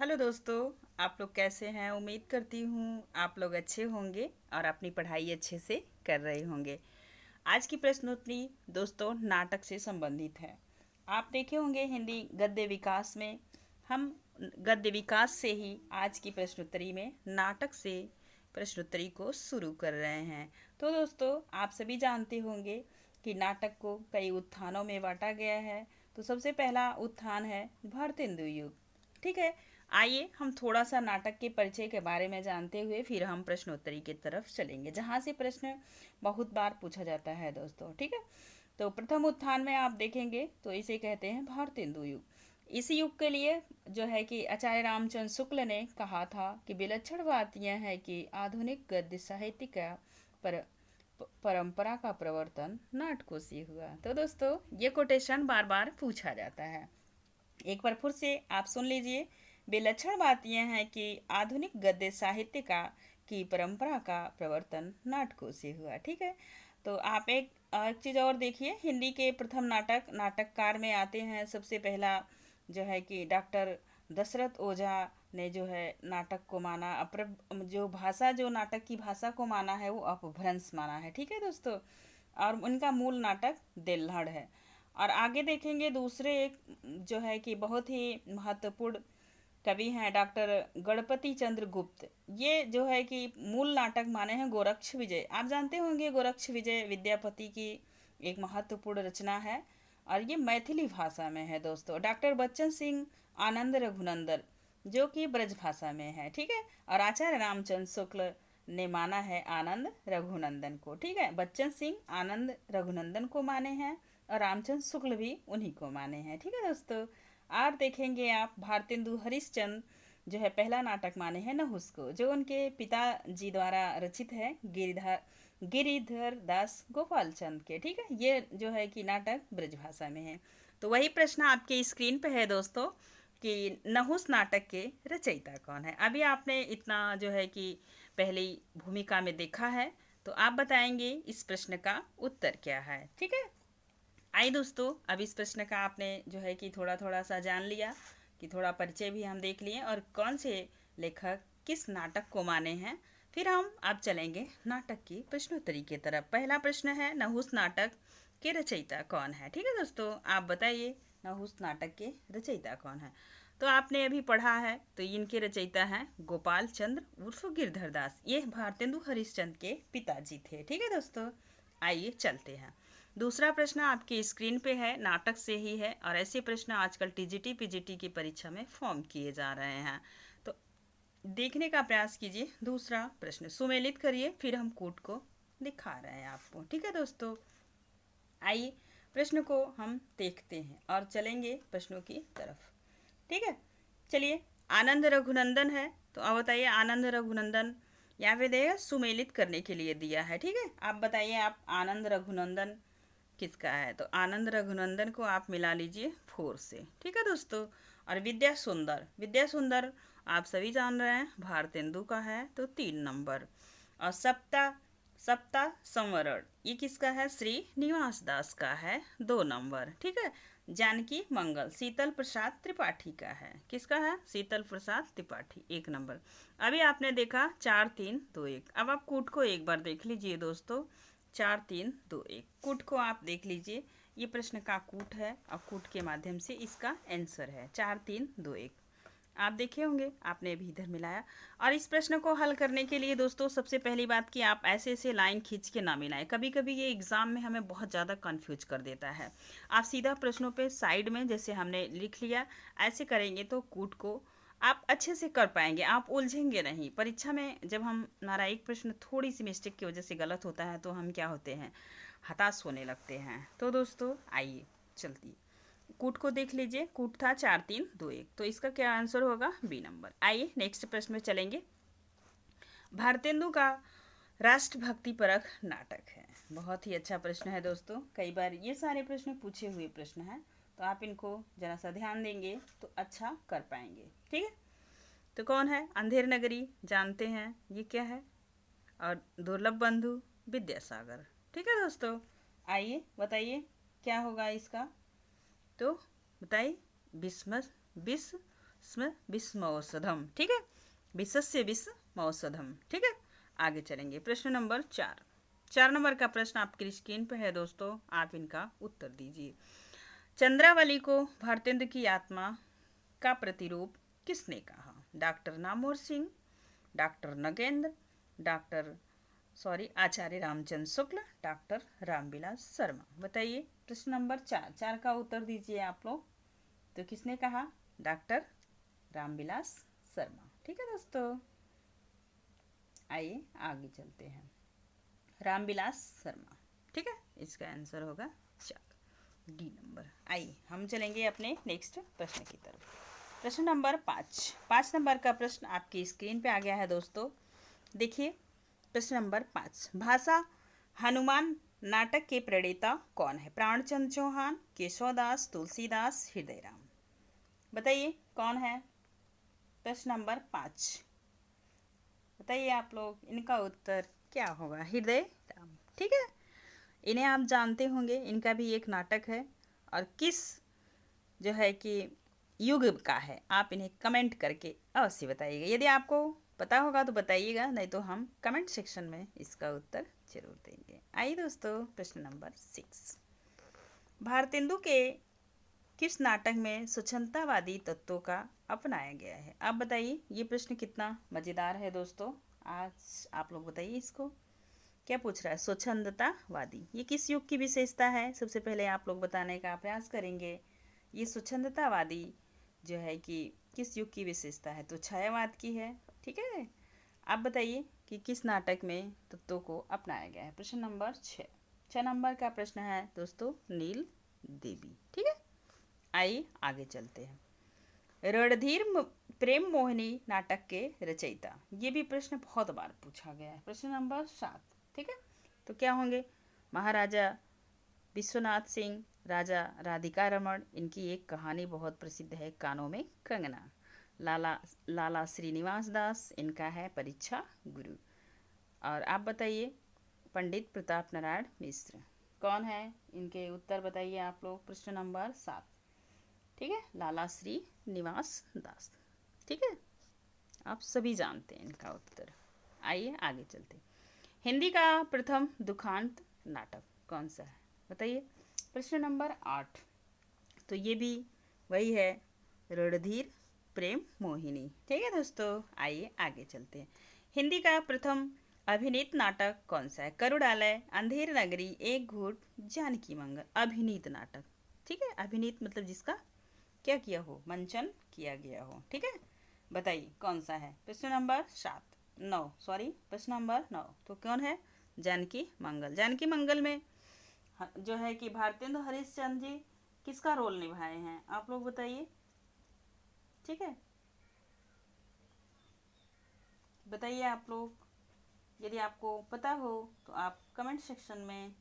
Hello दोस्तों। आप लोग कैसे हैं? उम्मीद करती हूँ आप लोग अच्छे होंगे और अपनी पढ़ाई अच्छे से कर रहे होंगे। आज की प्रश्नोत्तरी दोस्तों नाटक से संबंधित है। आप देखे होंगे हिंदी गद्य विकास में हम गद्य विकास से ही आज की प्रश्नोत्तरी में नाटक से प्रश्नोत्तरी को शुरू कर रहे हैं। तो दोस्तों आप सभी जानते होंगे कि नाटक को कई उत्थानों में बांटा गया है। तो सबसे पहला उत्थान है भारतेंदु युग। ठीक है, आइए हम थोड़ा सा नाटक के परिचय के बारे में जानते हुए फिर हम प्रश्नोत्तरी की तरफ चलेंगे, जहाँ से प्रश्न बहुत बार पूछा जाता है दोस्तों। ठीक है, तो प्रथम उत्थान में आप देखेंगे तो इसे कहते हैं भारतेंदु युग। इस युग के लिए जो है कि आचार्य रामचंद्र शुक्ल ने कहा था कि विलक्षण बात यह है कि आधुनिक गद्य साहित्य का पर परंपरा का प्रवर्तन नाटकों से हुआ। तो दोस्तों ये कोटेशन बार बार पूछा जाता है, एक बार फिर से आप सुन लीजिए। विलक्षण बात यह है कि आधुनिक गद्य साहित्य का की परंपरा का प्रवर्तन नाटकों से हुआ। ठीक है, तो आप एक चीज़ और देखिए, हिंदी के प्रथम नाटककार में आते हैं। सबसे पहला जो है कि डॉक्टर दशरथ ओझा ने जो है नाटक को माना जो भाषा, जो नाटक की भाषा को माना है वो अपभ्रंश माना है। ठीक है दोस्तों, और उनका मूल नाटक दिल्हड़ है। और आगे देखेंगे दूसरे एक जो है कि बहुत ही महत्वपूर्ण कवि हैं डॉक्टर गणपति चंद्र गुप्त। ये जो है कि मूल नाटक माने हैं गोरक्ष विजय। आप जानते होंगे गोरक्ष विजय विद्यापति की एक महत्वपूर्ण रचना है और ये मैथिली भाषा में है दोस्तों। डॉक्टर बच्चन सिंह आनंद रघुनंदन जो कि ब्रज भाषा में है। ठीक है, और आचार्य रामचंद्र शुक्ल ने माना है आनंद रघुनंदन को। ठीक है, बच्चन सिंह आनंद रघुनंदन को माने हैं और रामचंद्र शुक्ल भी उन्हीं को माने हैं। ठीक है दोस्तों, और देखेंगे आप भारतेंदु हरिश्चंद्र जो है पहला नाटक माने हैं नहुस को, जो उनके पिताजी द्वारा रचित है गिरिधर दास गोपाल चंद के। ठीक है, ये जो है कि नाटक ब्रजभाषा में है। तो वही प्रश्न आपके स्क्रीन पे है दोस्तों कि नहुस नाटक के रचयिता कौन है। अभी आपने इतना जो है कि पहली भूमिका में देखा है, तो आप बताएंगे इस प्रश्न का उत्तर क्या है। ठीक है, आइए दोस्तों, अब इस प्रश्न का आपने जो है कि थोड़ा थोड़ा सा जान लिया, कि थोड़ा परिचय भी हम देख लिए और कौन से लेखक किस नाटक को माने हैं। फिर हम अब चलेंगे नाटक की प्रश्नोत्तरी की तरफ। पहला प्रश्न है नहुस नाटक के रचयिता कौन है। ठीक है दोस्तों, आप बताइए नहुस नाटक के रचयिता कौन है। तो आपने अभी पढ़ा है, तो इनके रचयिता हैं गोपाल चंद्र उर्फ गिरधर दास। ये भारतेंदु हरिश्चंद्र के पिताजी थे। ठीक है दोस्तों, आइए चलते हैं। दूसरा प्रश्न आपकी स्क्रीन पे है, नाटक से ही है और ऐसे प्रश्न आजकल टीजीटी पीजीटी की परीक्षा में फॉर्म किए जा रहे हैं। तो देखने का प्रयास कीजिए। दूसरा प्रश्न सुमेलित करिए, फिर हम कूट को दिखा रहे हैं आपको। ठीक है दोस्तों, आइए प्रश्न को हम देखते हैं और चलेंगे प्रश्नों की तरफ। ठीक है, चलिए। आनंद रघुनंदन है, तो अब बताइए आनंद रघुनंदन यहाँ पे देगा सुमेलित करने के लिए दिया है। ठीक है, आप बताइए आप आनंद रघुनंदन किसका है। तो आनंद रघुनंदन को आप मिला लीजिए 4 से। ठीक है दोस्तों, और विद्या सुंदर आप सभी जान रहे हैं भारतेंदु का है, तो 3 नंबर। और सप्ता सप्ता संवरण ये किसका है? श्री निवास दास का है, 2 नंबर। ठीक है, जानकी मंगल शीतल प्रसाद त्रिपाठी का है। किसका है? शीतल प्रसाद त्रिपाठी, 1 नंबर। अभी आपने देखा 4 3 2 1। अब आप कूट को एक बार देख लीजिए दोस्तों, 4 3 2 1 कूट को आप देख लीजिए। ये प्रश्न का कूट है और कूट के माध्यम से इसका आंसर है 4 3 2 1। आप देखे होंगे, आपने भी इधर मिलाया। और इस प्रश्न को हल करने के लिए दोस्तों सबसे पहली बात कि आप ऐसे ऐसे लाइन खींच के ना मिलाएं। कभी कभी ये एग्जाम में हमें बहुत ज़्यादा कंफ्यूज कर देता है। आप सीधा प्रश्नों पे साइड में जैसे हमने लिख लिया ऐसे करेंगे तो कूट को आप अच्छे से कर पाएंगे, आप उलझेंगे नहीं। परीक्षा में जब हम हमारा एक प्रश्न थोड़ी सी मिस्टेक की वजह से गलत होता है तो हम क्या होते हैं, हताश होने लगते हैं। तो दोस्तों आइए चलती कूट को देख लीजिए। कूट था 4 3 2 1, तो इसका क्या आंसर होगा? B number. आइए नेक्स्ट प्रश्न में चलेंगे। भारतेंदु का राष्ट्रभक्ति परक नाटक है। बहुत ही अच्छा प्रश्न है दोस्तों, कई बार ये सारे प्रश्न पूछे हुए प्रश्न हैं, तो आप इनको जरा सा ध्यान देंगे तो अच्छा कर पाएंगे। ठीक है, तो कौन है? अंधेर नगरी जानते हैं ये क्या है, और दुर्लभ बंधु विद्यासागर। ठीक है दोस्तों, आइए बताइए क्या होगा इसका। तो बताइए विस्म विष विस्म औषधम, ठीक है, विषस्य विस्म औषधम, ठीक है। आगे चलेंगे, प्रश्न नंबर 4। 4 नंबर का प्रश्न आपकी स्क्रीन पे है दोस्तों, आप इनका उत्तर दीजिए। चंद्रावली को भारतेंदु की आत्मा का प्रतिरूप किसने कहा? डॉक्टर नामवर सिंह, डॉक्टर नगेंद्र, आचार्य रामचंद्र शुक्ल, डॉक्टर रामविलास शर्मा। बताइए, प्रश्न नंबर 4 का उत्तर दीजिए आप लोग। तो किसने कहा? डॉक्टर रामविलास शर्मा, ठीक है दोस्तों। आइए आगे चलते हैं, रामविलास शर्मा, ठीक है, इसका आंसर होगा 4, डी नंबर। आइए हम चलेंगे अपने नेक्स्ट प्रश्न की तरफ। प्रश्न नंबर 5 नंबर का प्रश्न आपकी स्क्रीन पे आ गया है दोस्तों। देखिए, प्रश्न नंबर 5, भाषा हनुमान नाटक के प्रणेता कौन है? प्राणचंद्र चौहान, केशवदास, तुलसीदास, हृदयराम। बताइए कौन है? प्रश्न नंबर 5, बताइए आप लोग, इनका उत्तर क्या होगा? हृदयराम, ठीक है। इन्हें आप जानते होंगे, इनका भी एक नाटक है, और किस जो है कि युग का है, आप इन्हें कमेंट करके अवश्य बताइएगा। यदि आपको पता होगा तो बताइएगा, नहीं तो हम कमेंट सेक्शन में इसका उत्तर जरूर देंगे। आइए दोस्तों, प्रश्न नंबर 6, भारतेंदु के किस नाटक में स्वच्छंदतावादी तत्वों का अपनाया गया है? आप बताइए, ये प्रश्न कितना मज़ेदार है दोस्तों। आज आप लोग बताइए इसको, क्या पूछ रहा है? स्वच्छंदतावादी, ये किस युग की विशेषता है? सबसे पहले आप लोग बताने का प्रयास करेंगे। ये स्वच्छंदतावादी जो है कि किस युग की विशेषता है? तो छायावाद की है, ठीक है। आप बताइए कि किस नाटक में तत्वों को अपनाया गया है? प्रश्न नंबर 6 नंबर का प्रश्न है दोस्तों, नील देवी, ठीक है। आइए आगे चलते हैं। रणधीर प्रेम मोहिनी नाटक के रचयिता, ये भी प्रश्न बहुत बार पूछा गया है। प्रश्न नंबर 7, ठीक है। तो क्या होंगे? महाराजा विश्वनाथ सिंह, राजा राधिका रमन। इनकी एक कहानी बहुत प्रसिद्ध है, कानों में कंगना। लाला श्रीनिवास दास, इनका है परीक्षा गुरु। और आप बताइए, पंडित प्रताप नारायण मिश्र कौन है? इनके उत्तर बताइए आप लोग। प्रश्न नंबर 7, ठीक है, लाला श्रीनिवास दास, ठीक है, आप सभी जानते हैं इनका उत्तर। आइए आगे चलते हैं। हिंदी का प्रथम दुखांत नाटक कौन सा है? बताइए। प्रश्न नंबर 8, तो ये भी वही है, रणधीर प्रेम मोहिनी, ठीक है दोस्तों। आइए आगे चलते हैं। हिंदी का प्रथम अभिनीत नाटक कौन सा है? करुणालय, अंधेर नगरी, एक घूट, जानकी मंगल। अभिनीत नाटक, ठीक है, अभिनीत मतलब जिसका क्या किया हो, मंचन किया गया हो, ठीक है। बताइए कौन सा है? प्रश्न नंबर प्रश्न नंबर 9, तो कौन है? जानकी मंगल। जानकी मंगल में जो है कि भारतेंदु हरिश्चंद्र जी किसका रोल निभाए हैं? आप लोग बताइए, ठीक है, बताइए आप लोग। यदि आपको पता हो तो आप कमेंट सेक्शन में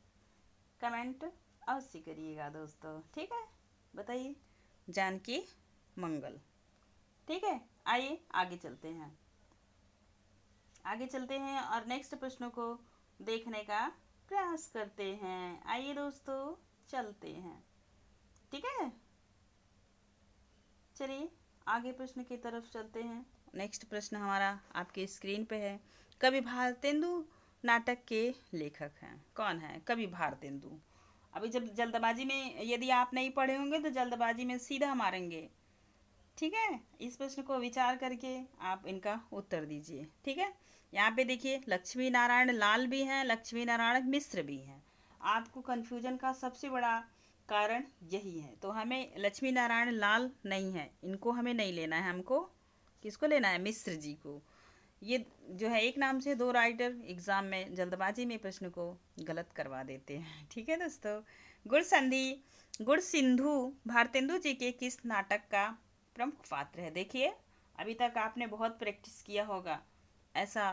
कमेंट अवश्य करिएगा दोस्तों, ठीक है। बताइए, जानकी मंगल, ठीक है। आइए आगे चलते हैं, और नेक्स्ट प्रश्नों को देखने का प्रयास करते हैं। आइए दोस्तों, चलते हैं, ठीक है। चलिए आगे प्रश्न की तरफ चलते हैं। नेक्स्ट प्रश्न हमारा आपके स्क्रीन पे है। कवि भारतेंदु नाटक के लेखक हैं, कौन है? कवि भारतेंदु। अभी जब जल्दबाजी में यदि आप नहीं पढ़े होंगे तो जल्दबाजी में सीधा मारेंगे, ठीक है। इस प्रश्न को विचार करके आप इनका उत्तर दीजिए, ठीक है। यहाँ पे देखिए, लक्ष्मी नारायण लाल भी हैं, लक्ष्मी नारायण मिश्र भी हैं। आपको कन्फ्यूजन का सबसे बड़ा कारण यही है। तो हमें लक्ष्मी नारायण लाल नहीं है, इनको हमें नहीं लेना है, हमको किसको लेना है? मिश्र जी को। ये जो है एक नाम से दो राइटर एग्जाम में जल्दबाजी में प्रश्न को गलत करवा देते हैं, ठीक है दोस्तों। गुड़ सिंधु भारतेंदु जी के किस नाटक का प्रमुख पात्र है? देखिए, अभी तक आपने बहुत प्रैक्टिस किया होगा, ऐसा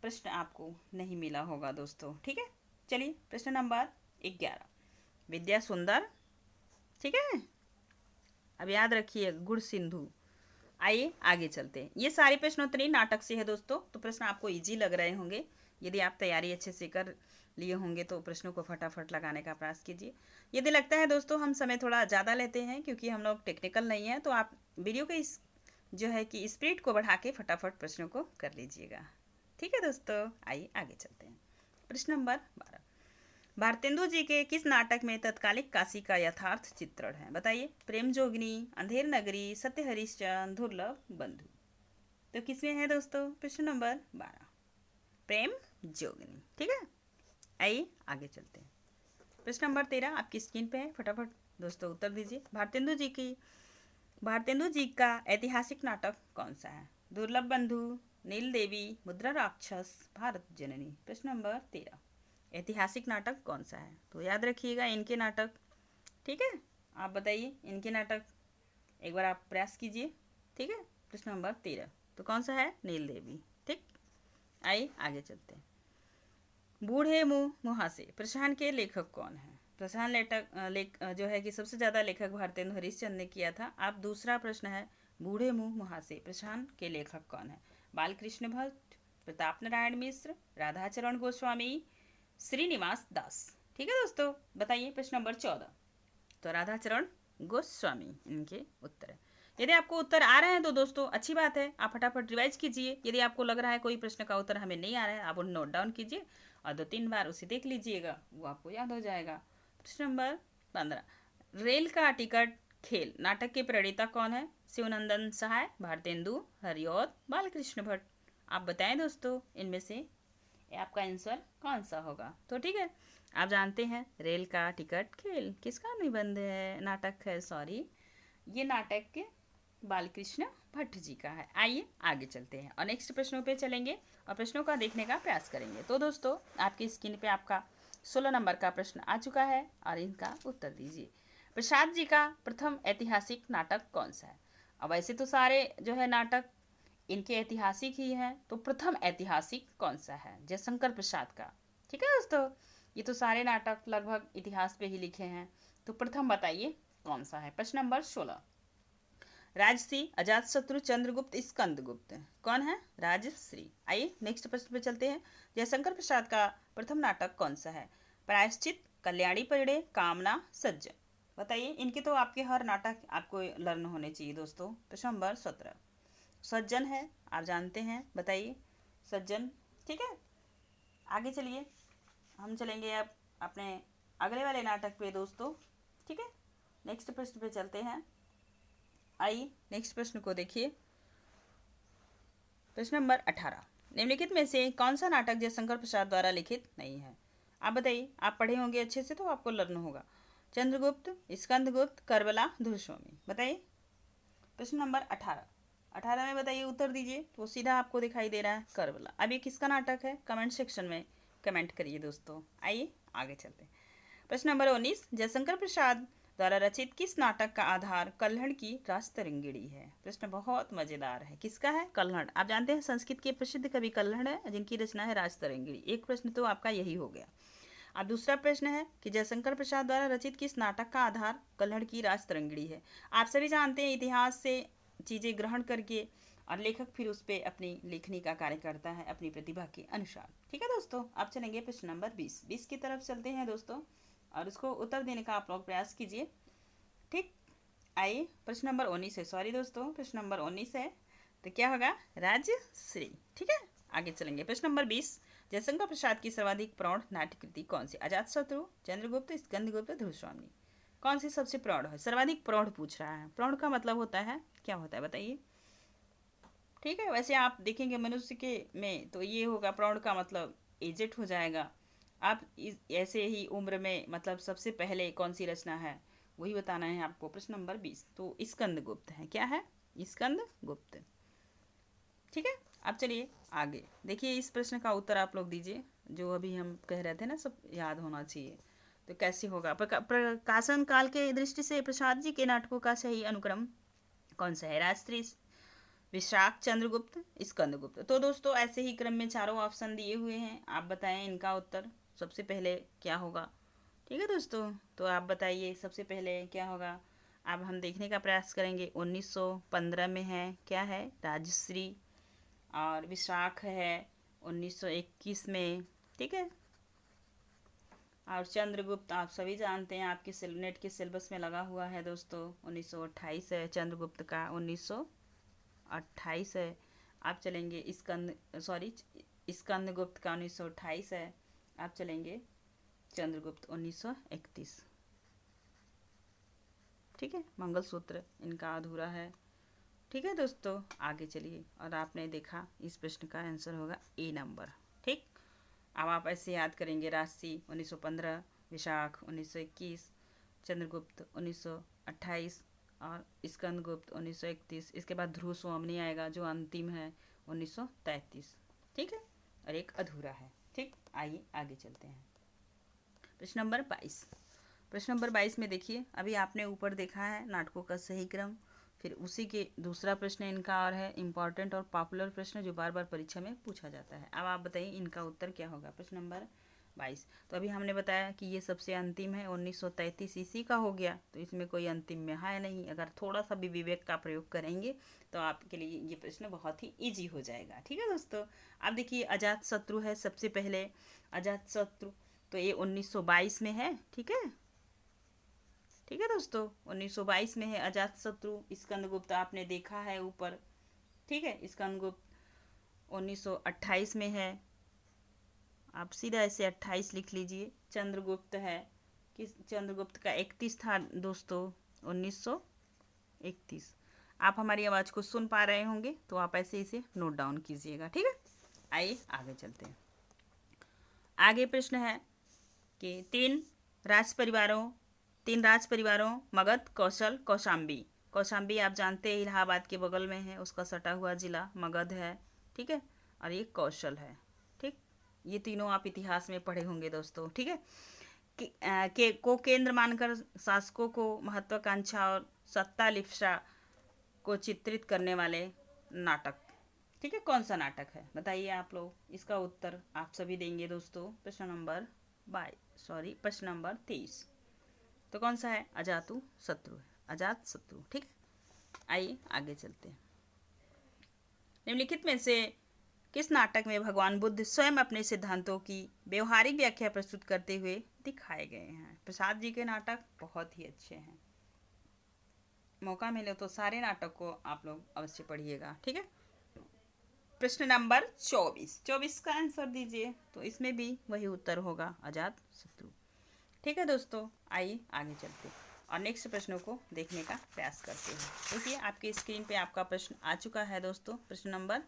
प्रश्न आपको नहीं मिला होगा दोस्तों, ठीक है। चलिए, प्रश्न नंबर 11, विद्या सुंदर, ठीक है। अब याद रखिए, गुड़ सिंधु। आइए आगे चलते हैं। ये सारे प्रश्नोत्तरी नाटक से है दोस्तों, तो प्रश्न आपको इजी लग रहे होंगे। यदि आप तैयारी अच्छे से कर लिए होंगे तो प्रश्नों को फटाफट लगाने का प्रयास कीजिए। यदि लगता है दोस्तों हम समय थोड़ा ज़्यादा लेते हैं क्योंकि हम लोग टेक्निकल नहीं हैं, तो आप वीडियो के इस जो है कि स्पीड को बढ़ा के फटाफट प्रश्नों को कर लीजिएगा। ठीक है दोस्तों, आइए आगे चलते हैं। प्रश्न नंबर 12, भारतेंदु जी के किस नाटक में तत्कालिक काशी का यथार्थ चित्रण है? बताइए। प्रेम जोगिनी, अंधेर नगरी, सत्य हरिश्चंद्र, दुर्लभ बंधु। तो किसमें है दोस्तों? प्रश्न नंबर 12, प्रेम जोगिनी। ठीक है, आइए आगे चलते हैं। प्रश्न नंबर 13 आपकी स्क्रीन पे है, फटाफट दोस्तों उत्तर दीजिए। भारतेंदु जी का ऐतिहासिक नाटक कौन सा है? दुर्लभ बंधु, नील देवी, मुद्रा राक्षस, भारत जननी। प्रश्न नंबर 13, ऐतिहासिक नाटक कौन सा है? तो याद रखिएगा इनके नाटक। ठीक है, आप बताइए इनके नाटक, एक बार आप प्रयास कीजिए। ठीक है, प्रश्न नंबर 13 तो कौन सा है? नील देवी। ठीक, आइए आगे चलते हैं। बूढ़े मुँह मुहासे प्रश्न के लेखक कौन है? प्रश्न जो है कि सबसे ज़्यादा लेखक भारतेंदु हरिश्चंद्र ने किया था। अब दूसरा प्रश्न है, बूढ़े मुँह मुहासे प्रश्न के लेखक कौन है? बालकृष्ण भट्ट, प्रताप नारायण मिश्र, राधाचरण गोस्वामी, श्रीनिवास दास। ठीक है दोस्तों, बताइए। प्रश्न नंबर 14 तो राधाचरण गोस्वामी इनके उत्तर है। यदि आपको उत्तर आ रहे हैं तो दोस्तों अच्छी बात है, आप फटाफट रिवाइज कीजिए। यदि आपको लग रहा है कोई प्रश्न का उत्तर हमें नहीं आ रहा है, आप उन्हें नोट डाउन कीजिए और 2-3 बार उसे देख लीजिएगा, वो आपको याद हो जाएगा। प्रश्न नंबर 15, रेल का टिकट खेल नाटक के प्रणेता कौन है? शिवनंदन सहाय, भारतेंदु, हरिऔध, बालकृष्ण भट्ट। आप बताएं दोस्तों इनमें से आपका आंसर कौन सा होगा? तो ठीक है, आप जानते हैं रेल का टिकट खेल किसका निबंध है, नाटक है, सॉरी, ये नाटक के बालकृष्ण भट्ट जी का है। आइए आगे चलते हैं और नेक्स्ट प्रश्नों पे चलेंगे और प्रश्नों का देखने का प्रयास करेंगे। तो दोस्तों आपकी स्क्रीन पे आपका 16 नंबर का प्रश्न आ चुका है और इनका उत्तर दीजिए। प्रसाद जी का प्रथम ऐतिहासिक नाटक कौन सा है? अब वैसे तो सारे जो है नाटक इनके ऐतिहासिक ही हैं, तो प्रथम ऐतिहासिक कौन सा है? जयशंकर प्रसाद का। ठीक है दोस्तों, ये तो सारे नाटक लगभग इतिहास पे ही लिखे हैं, तो प्रथम बताइए कौन सा है? प्रश्न नंबर 16, राजश्री, अजातशत्रु, चंद्रगुप्त, स्कंदगुप्त। कौन है? राजश्री। आइए नेक्स्ट प्रश्न पे चलते हैं। जयशंकर प्रसाद का प्रथम नाटक कौन सा है? प्रायश्चित, कल्याणी परिणय, कामना, सज्जन। बताइए। इनके तो आपके हर नाटक आपको लर्न होने चाहिए दोस्तों। प्रश्न नंबर 17, सज्जन है, आप जानते हैं, बताइए। सज्जन। ठीक है, आगे चलिए, हम चलेंगे अब अपने अगले वाले नाटक पे दोस्तों। ठीक है, नेक्स्ट प्रश्न पे चलते हैं। आइए नेक्स्ट प्रश्न को देखिए। प्रश्न नंबर 18, निम्नलिखित में से कौन सा नाटक जयशंकर प्रसाद द्वारा लिखित नहीं है? आप बताइए, आप पढ़े होंगे अच्छे से तो आपको लर्न होगा। चंद्रगुप्त, स्कंदगुप्त, करबला, धुरस्वामी। बताइए। प्रश्न नंबर 18 में बताइए, उत्तर दीजिए। तो सीधा आपको दिखाई दे रहा है करबला। अब ये किसका नाटक है? कमेंट सेक्शन में कमेंट करिए दोस्तों। आइए आगे चलते हैं। प्रश्न नंबर 19, जयशंकर प्रसाद द्वारा रचित किस नाटक का आधार कल्हड़ की राजतरंगिणी है? प्रश्न बहुत मजेदार है, किसका है? कल्हड़। आप जानते हैं संस्कृत के प्रसिद्ध कवि कल्हड़ है, जिनकी रचना है राजतरंगिणी। एक प्रश्न तो आपका यही हो गया। अब दूसरा प्रश्न है कि जयशंकर प्रसाद द्वारा रचित किस नाटक का आधार कल्हड़ की राजतरंगिणी है? आप सभी जानते हैं इतिहास से चीज़ें ग्रहण करके और लेखक फिर उस पर अपनी लेखनी का कार्य करता है अपनी प्रतिभा के अनुसार। ठीक है दोस्तों, अब चलेंगे प्रश्न नंबर 20 की तरफ चलते हैं दोस्तों और उसको उत्तर देने का आप लोग प्रयास कीजिए। ठीक, आइए। प्रश्न नंबर 19 है, सॉरी दोस्तों, प्रश्न नंबर 19 है, तो क्या होगा? राजश्री। ठीक है, आगे चलेंगे। प्रश्न नंबर 20, जयशंकर प्रसाद की सर्वाधिक प्रौढ़ नाट्य कृति कौन सी? अजातशत्रु, चंद्रगुप्त, स्कंदगुप्त, धुरस्वामी। कौन सी सबसे प्रौढ़ है? सर्वाधिक प्रौढ़ पूछ रहा है। प्रौढ़ का मतलब होता है, क्या होता है बताइए? ठीक है, वैसे आप देखेंगे मनुष्य के में तो ये होगा, प्रौढ़ का मतलब एजेड हो जाएगा। आप ऐसे ही उम्र में मतलब सबसे पहले कौन सी रचना है वही बताना है आपको। प्रश्न नंबर 20 तो स्कंदगुप्त है। क्या है? स्कंदगुप्त। ठीक है, अब चलिए आगे देखिए, इस प्रश्न का उत्तर आप लोग दीजिए। जो अभी हम कह रहे थे ना, सब याद होना चाहिए, तो कैसे होगा? प्रकाशन काल के दृष्टि से प्रसाद जी के नाटकों का सही अनुक्रम कौन सा है? राजश्री, विशाख, चंद्रगुप्त, स्कंदगुप्त। तो दोस्तों ऐसे ही क्रम में चारों ऑप्शन दिए हुए हैं, आप बताएं इनका उत्तर सबसे पहले क्या होगा। ठीक है दोस्तों, तो आप बताइए सबसे पहले क्या होगा। अब हम देखने का प्रयास करेंगे। 1915 में है, क्या है? राजश्री। और विशाख है 1921 में। ठीक है, और चंद्रगुप्त आप सभी जानते हैं, आपके नेट के सिलेबस में लगा हुआ है दोस्तों, 1928 है चंद्रगुप्त का, 1928। 1928 है। आप चलेंगे स्कंदगुप्त का 1928 है। आप चलेंगे चंद्रगुप्त 1931। ठीक है, मंगलसूत्र इनका अधूरा है। ठीक है दोस्तों, आगे चलिए। और आपने देखा इस प्रश्न का आंसर होगा ए नंबर। ठीक, अब आप ऐसे याद करेंगे राशि 1915, विशाख 1921, चंद्रगुप्त 1928 और स्कंदगुप्त 1931। इसके बाद ध्रुव स्वामी आएगा जो अंतिम है 1933। ठीक है, और एक अधूरा है। ठीक, आइए आगे चलते हैं। प्रश्न नंबर 22। प्रश्न नंबर 22 में देखिए, अभी आपने ऊपर देखा है नाटकों का सही क्रम, फिर उसी के दूसरा प्रश्न इनका और है इम्पॉर्टेंट और पॉपुलर प्रश्न जो बार बार परीक्षा में पूछा जाता है। अब आप बताइए इनका उत्तर क्या होगा। प्रश्न नंबर 22, तो अभी हमने बताया कि ये सबसे अंतिम है, 1933 इसी का हो गया, तो इसमें कोई अंतिम में है नहीं। अगर थोड़ा सा भी विवेक का प्रयोग करेंगे तो आपके लिए ये प्रश्न बहुत ही ईजी हो जाएगा। ठीक है दोस्तों, अब देखिए अजात शत्रु है सबसे पहले। अजात शत्रु तो ये 1922 में है। ठीक है, ठीक है दोस्तों, 1922 में है अजात शत्रु। स्कंदगुप्त आपने देखा है ऊपर। ठीक है, स्कंदगुप्त 1928 में है। आप सीधा ऐसे 28 लिख लीजिए। चंद्रगुप्त है, किस चंद्रगुप्त का 31 था दोस्तों, 1931। आप हमारी आवाज़ को सुन पा रहे होंगे तो आप ऐसे इसे नोट डाउन कीजिएगा। ठीक है, आइए आगे चलते हैं। आगे प्रश्न है कि तीन राज परिवारों मगध, कौशल, कौशाम्बी। कौशाम्बी आप जानते हैं इलाहाबाद के बगल में है, उसका सटा हुआ जिला मगध है। ठीक है, और ये कौशल है। ठीक, ये तीनों आप इतिहास में पढ़े होंगे दोस्तों। ठीक है, को केंद्र मानकर शासकों को महत्वाकांक्षा और सत्ता लिप्सा को चित्रित करने वाले नाटक। ठीक है, कौन सा नाटक है बताइए आप लोग। इसका उत्तर आप सभी देंगे दोस्तों। प्रश्न नंबर 23। तो कौन सा है? अजात शत्रु। ठीक है, आइए आगे चलते हैं। निम्नलिखित में से किस नाटक में भगवान बुद्ध स्वयं अपने सिद्धांतों की व्यवहारिक व्याख्या प्रस्तुत करते हुए दिखाए गए हैं? प्रसाद जी के नाटक बहुत ही अच्छे हैं, मौका मिले तो सारे नाटक को आप लोग अवश्य पढ़िएगा। ठीक है, प्रश्न नंबर 24 का आंसर दीजिए। तो इसमें भी वही उत्तर होगा, अजात शत्रु। ठीक है दोस्तों, आइए आगे चलते हैं और नेक्स्ट प्रश्नों को देखने का प्रयास करते हैं। देखिए आपके स्क्रीन पे आपका प्रश्न आ चुका है दोस्तों। प्रश्न नंबर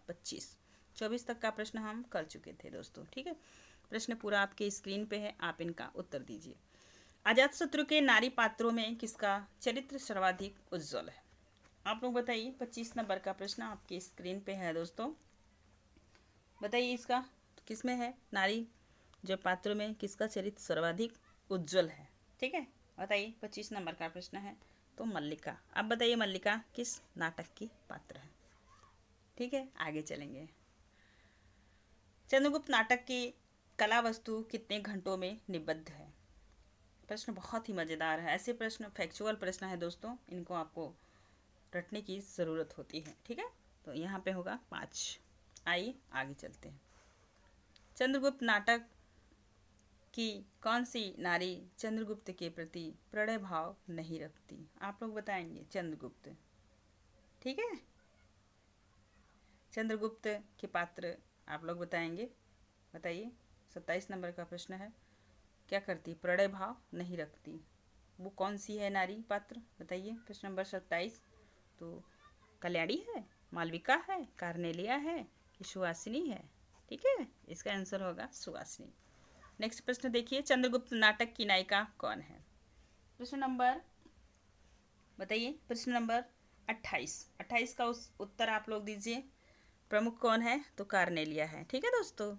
24 तक का प्रश्न हम कर चुके थे दोस्तों। ठीक है, प्रश्न पूरा आपके स्क्रीन पे है, आप इनका उत्तर दीजिए। अजातशत्रु के नारी पात्रों में किसका चरित्र सर्वाधिक उज्जवल है? आप लोग बताइए। 25 नंबर का प्रश्न आपके स्क्रीन पे है दोस्तों, बताइए इसका किसमें है नारी जो पात्रों में किसका चरित्र सर्वाधिक उज्जवल है? ठीक है, बताइए। 25 नंबर का प्रश्न है तो मल्लिका। अब बताइए मल्लिका किस नाटक की पात्र है? ठीक है, आगे चलेंगे। चंद्रगुप्त नाटक की कला वस्तु कितने घंटों में निबद्ध है? प्रश्न बहुत ही मज़ेदार है। ऐसे प्रश्न फैक्चुअल प्रश्न है दोस्तों, इनको आपको रटने की ज़रूरत होती है। ठीक है, तो यहाँ पे होगा 5। आइए आगे चलते हैं। चंद्रगुप्त नाटक कि कौन सी नारी चंद्रगुप्त के प्रति प्रणय भाव नहीं रखती? आप लोग बताएंगे। चंद्रगुप्त। ठीक है, चंद्रगुप्त के पात्र आप लोग बताएंगे। बताइए। 27 नंबर का प्रश्न है, क्या करती? प्रणय भाव नहीं रखती। वो कौन सी है नारी पात्र? बताइए। प्रश्न नंबर 27। तो कल्याणी है, मालविका है, कार्नेलिया है कि सुहासिनी है? ठीक है, इसका आंसर होगा सुहासिनी। नेक्स्ट प्रश्न देखिए, चंद्रगुप्त नाटक की नायिका कौन है? प्रश्न नंबर बताइए। प्रश्न नंबर 28 का उस उत्तर आप लोग दीजिए। प्रमुख कौन है? तो कार्नेलिया है। ठीक है दोस्तों,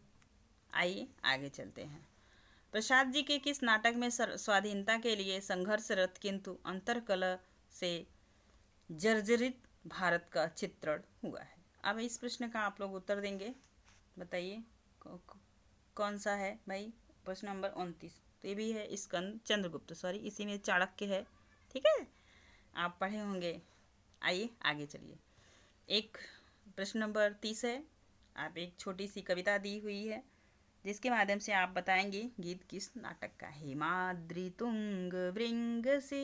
आइए आगे चलते हैं। प्रसाद जी के किस नाटक में स्वाधीनता के लिए संघर्षरत किंतु अंतरकलह से जर्जरित भारत का चित्रण हुआ है? अब इस प्रश्न का आप लोग उत्तर देंगे। बताइए कौन सा है भाई? प्रश्न नंबर 29। तो ये भी है चंद्रगुप्त, इसी में चाणक्य है। ठीक है, आप पढ़े होंगे। आइए आगे चलिए। एक प्रश्न नंबर 30 है। आप एक छोटी सी कविता दी हुई है जिसके माध्यम से आप बताएंगे गीत किस नाटक का है। हिमाद्रि तुंग भृंग से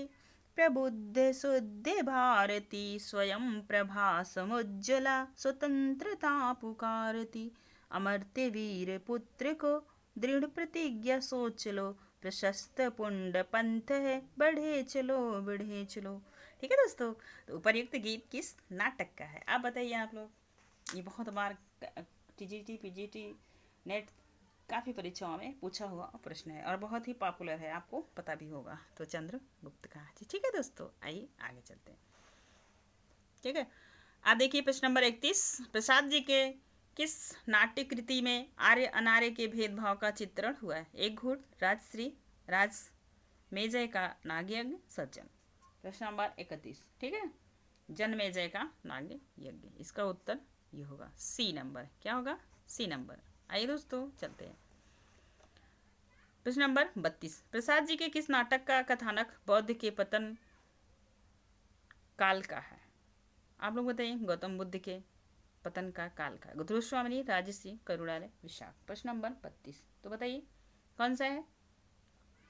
प्रबुद्ध शुद्ध भारती स्वयं प्रभा समुज्ज्वला स्वतंत्रता पुकारती। अमर्त्य वीर पुत्र को दृढ़ प्रतिज्ञा सोच लो, प्रशस्त पुंड पंथ है बढ़े चलो बढ़े चलो। ठीक है दोस्तों, तो उपर्युक्त गीत किस नाटक का है आप बताइए आप लोग। ये बहुत बार टीजीटी पीजीटी नेट काफ़ी परीक्षाओं में पूछा हुआ प्रश्न है और बहुत ही पॉपुलर है, आपको पता भी होगा। तो चंद्रगुप्त का जी। ठीक है दोस्तों, आइए आगे चलते हैं। ठीक है, आप देखिए प्रश्न नंबर 31। प्रसाद जी के किस नाट्य कृति में आर्य अनार्य के भेदभाव का चित्रण हुआ है? एक घूट, राजश्री, राज मेजय का नागयज्ञ, सज्जन। प्रश्न नंबर 31। ठीक है, जनमेजय का नाग्य यज्ञ। इसका उत्तर ये होगा सी नंबर। क्या होगा? C number. आइए दोस्तों चलते हैं। प्रश्न नंबर 32। प्रसाद जी के किस नाटक का कथानक बौद्ध के पतन काल का है? आप लोग बताइए। गौतम बुद्ध के पतन का काल का। ध्रुवस्वामिनी, राजश्री, करुणालय, विशाख। प्रश्न नंबर 32। तो बताइए कौन सा है?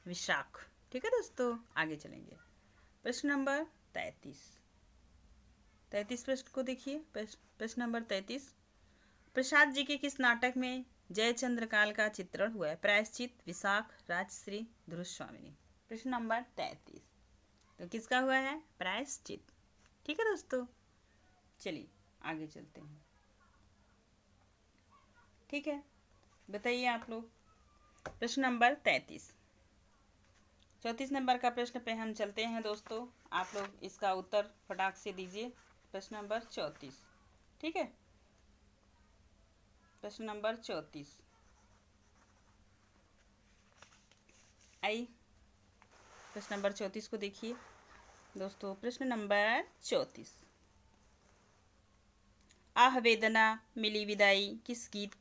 विशाख। ठीक है दोस्तों, आगे चलेंगे। प्रश्न नंबर 33। 33 प्रश्न को देखिए। प्रश्न नंबर 33। प्रसाद जी के किस नाटक में जयचंद्र काल का चित्रण हुआ है? प्रायश्चित, विशाख, राजश्री, ध्रुवस्वामिनी। प्रश्न नंबर 33। तो किसका हुआ है? प्रायश्चित। ठीक है दोस्तों, चलिए आगे चलते हैं। ठीक है, बताइए आप लोग। प्रश्न नंबर 33। 34 नंबर का प्रश्न पे हम चलते हैं दोस्तों। आप लोग इसका उत्तर फटाक से दीजिए। प्रश्न नंबर 34। ठीक है, प्रश्न नंबर 34। आई प्रश्न नंबर 34 को देखिए दोस्तों। प्रश्न नंबर 34। आह वेदना मिली विदाई किस गीत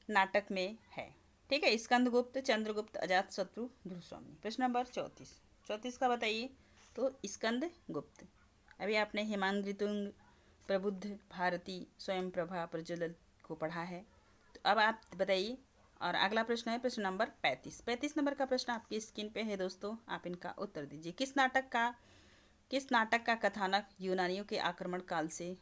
नाटक में है? ठीक है, स्कंदगुप्त, चंद्रगुप्त, अजातशत्रु, ध्रुवस्वामिनी। प्रश्न नंबर 34। 34 का बताइए। तो स्कंदगुप्त। अभी आपने हेमांद्रितुंग, प्रबुद्ध भारती, स्वयं प्रभा, प्रज्वलित को पढ़ा है। तो अब आप बताइए। और अगला प्रश्न है प्रश्न नंबर 35। 35 नंबर का प्रश्न आपकी स्क्रीन पे है दोस्तों, आप इनका उत्तर दीजिए। किस नाटक का कथानक यूनानियों के आक्रमण काल से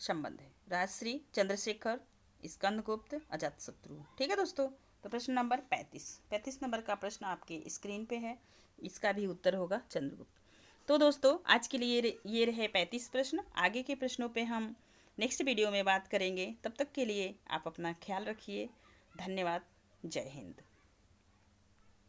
संबंध है? राजश्री, चंद्रशेखर, स्कंदगुप्त, अजातशत्रु। ठीक है दोस्तों, तो प्रश्न नंबर 35 नंबर का प्रश्न आपके स्क्रीन पे है। इसका भी उत्तर होगा चंद्रगुप्त। तो दोस्तों आज के लिए ये रहे 35 प्रश्न। आगे के प्रश्नों पे हम नेक्स्ट वीडियो में बात करेंगे। तब तक के लिए आप अपना ख्याल रखिए। धन्यवाद। जय हिंद।